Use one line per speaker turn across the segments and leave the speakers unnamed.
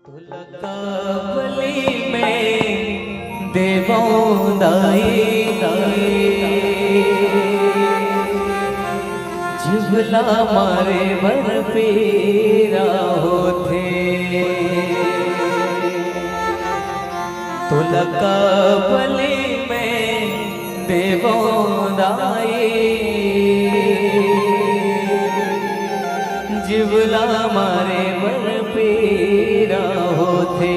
तुलकावली में देवों दाई जुबला मारे बर पीरा होते। तुलकावली में देवों दाई जुबला मारे बर पीरा होते।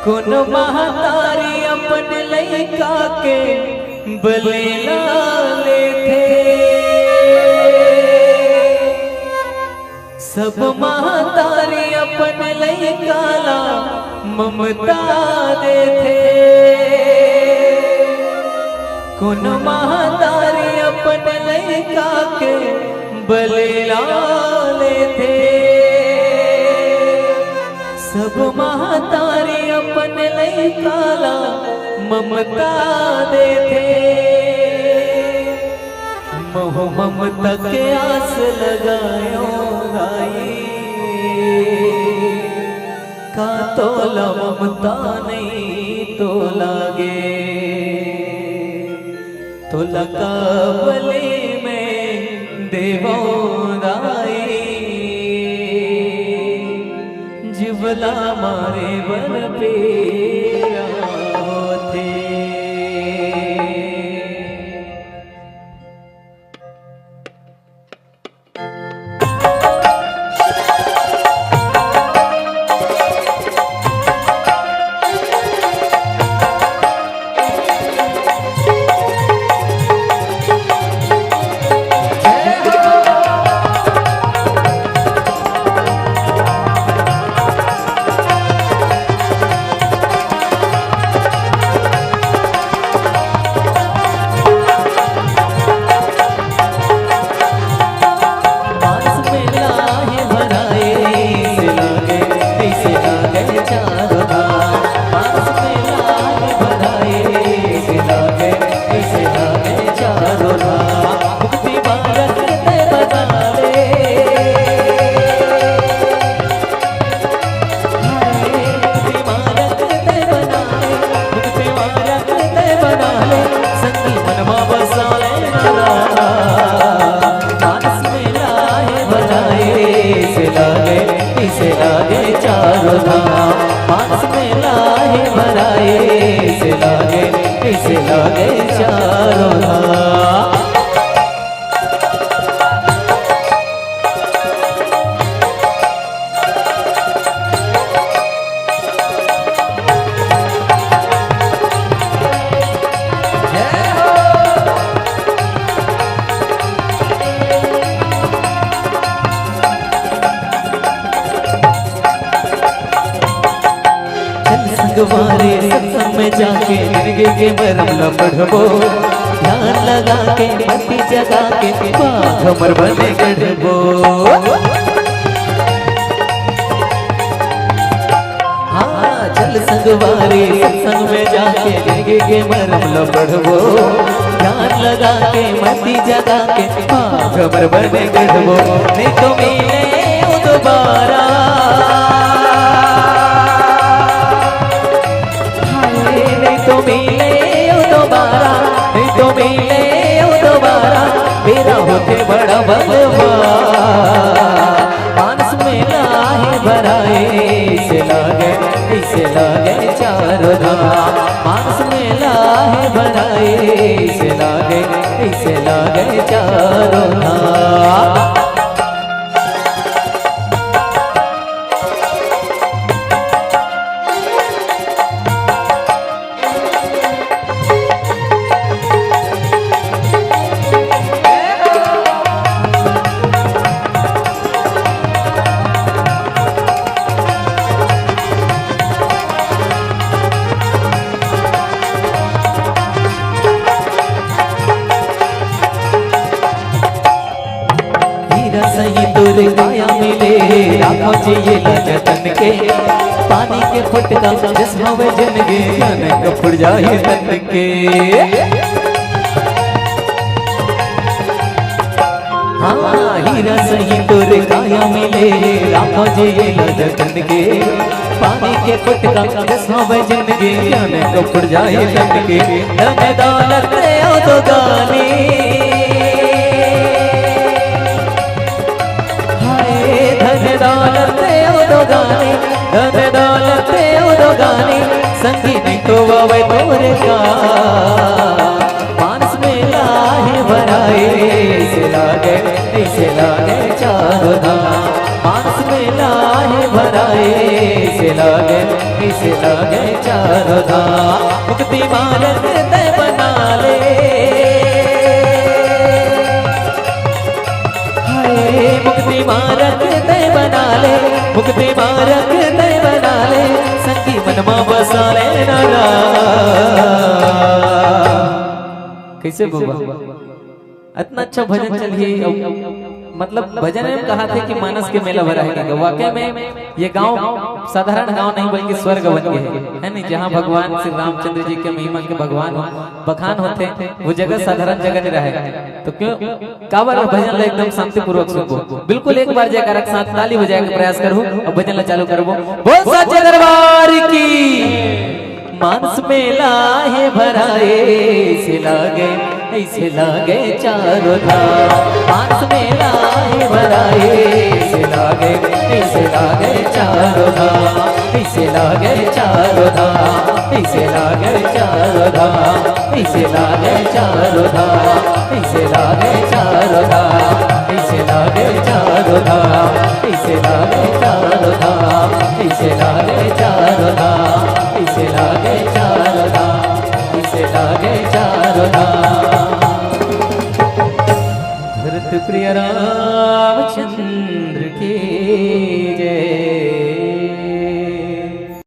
कौन महतारी अपन लइका के बलेला लेते। सब महतारी अपन लइका ला ममता देते। कौन महतारी अपन लइका के बलेला लेते। सब महतारी अपन लइका ला ममता देते। मोह ममता के आस लगायो भाई का तोला ममता नहीं तो लागे। तुलकावली में देवों दाई जुबला मारे बर पीरा होते। इसे लागे चारों धाम मांस में लाहे भराए। इसे लागे चारों धाम। संगवारे सत्संग में जाके गिरगे के मरम न पढ़बो। ध्यान लगा के मती जगा के बाघ मर बने गढ़बो। हाँ चल संगवारे सत्संग में जाके गिरगे के मरम न पढ़बो। ध्यान लगा के मती जगा के बाघ मर बने गढ़बो। नहीं तो मिले दोबारा तो मिले दोबारा। नहीं तो मिले दोबारा मेरा होते बड़ा बलवा। मानस में लाहे भराए इसे लागे चारों धाम। मानस में लाहे भराए इसे लागे चारों धाम। सही दूर काया मिले राखो चाहिए जतन के। पानी के फटका जिसमें वे जनगे मन फुट जाए तन के। हाँ हीरा सही तोरे काया मिले राखो जी ये लजकन के पानी के फटका दसों बजन के जाने को फुट जाए कन के धन दौलत ओ तो गाली हाय धन दौलत ओ तो गाली धन दौलत ओ तो गाली संगी नहीं तो वावे तोरे का मानस में लाहे भराए ऐसे लागे चारों धाम मानस में लाहे भराए ऐसे लागे चारों धाम मुक्ति मार्ग तय बना ले हाय मुक्ति मार्ग तय बना ले मुक्ति मार्ग तय बना ले संगी मनमा बसा ले नारा कैसे बोला इतना अच्छा भजन चलिए मतलब भजन में कहा थे कि मानस के मेला भरा है वाकई में ये गांव साधारण गांव नहीं बल्कि स्वर्ग बन गए है नहीं जहां भगवान श्री रामचंद्र जी के महिमा के भगवान बखान होते वो जगह साधारण जगह नहीं रहे तो क्यों काबर भजन ला एकदम शांति पूर्वक सुनो बिल्कुल एक बार जयकार के साथ ताली बजाने का प्रयास करो और भजन ला चालू करो बोल सच्चे दरबार की मानस मेला है भराए ऐसे लागे चारों धाम मानस मेला है भराए ऐसे लागे चारों धाम ऐसे लागे चारों धाम ऐसे लागे चारों धाम ऐसे लागे चारों धाम ऐसे लागे चारों धाम ऐसे लागे चारों धाम ऐसे लागे चारों धाम ऐसे लागे चारों धाम ऐसे लागे चारों धाम ऐसे लागे चारों धाम प्रिय रामचंद्र